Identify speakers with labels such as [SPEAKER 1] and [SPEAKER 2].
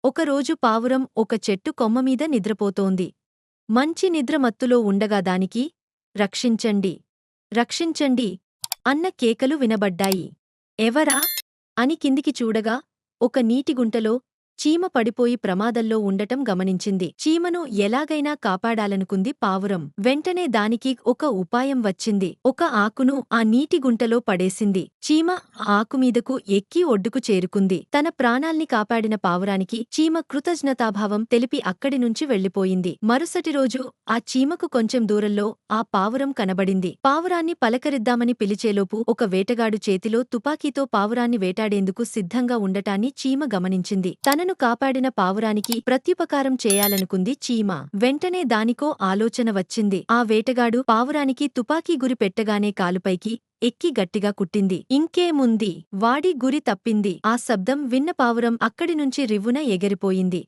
[SPEAKER 1] ఒకరోజు పావురం ఒక చెట్టు కొమ్మమీద నిద్రపోతోంది. మంచి నిద్ర మత్తులో ఉండగా దానికి రక్షించండి, రక్షించండి అన్న కేకలు వినబడ్డాయి. ఎవరా అని కిందికి చూడగా ఒక నీటిగుంటలో చీమ పడిపోయి ప్రమాదంలో ఉండటం గమనించింది. చీమను ఎలాగైనా కాపాడాలనుకుంది పావురం. వెంటనే దానికి ఒక ఉపాయం వచ్చింది. ఒక ఆకును ఆ నీటిగుంటలో పడేసింది. చీమ ఆకుమీదకు ఎక్కి ఒడ్డుకు చేరుకుంది. తన ప్రాణాల్ని కాపాడిన పావురానికి చీమ కృతజ్ఞతాభావం తెలిపి అక్కడి నుంచి వెళ్లిపోయింది. మరుసటి రోజు ఆ చీమకు కొంచెం దూరంలో ఆ పావురం కనబడింది. పావురాన్ని పలకరిద్దామని పిలిచేలోపు ఒక వేటగాడు చేతిలో తుపాకీతో పావురాన్ని వేటాడేందుకు సిద్ధంగా ఉండటాన్ని చీమ గమనించింది. తనను కాపాడిన పావురానికి ప్రత్యుపకారం చేయాలనుకుంది చీమ. వెంటనే దానికో ఆలోచన వచ్చింది. ఆ వేటగాడు పావురానికి తుపాకీ గురి పెట్టగానే కాలుపైకి ఎక్కి గట్టిగా కుట్టింది. ఇంకేముంది, వాడి గురి తప్పింది. ఆ శబ్దం విన్న పావురం అక్కడి నుంచి రివ్వున ఎగిరిపోయింది.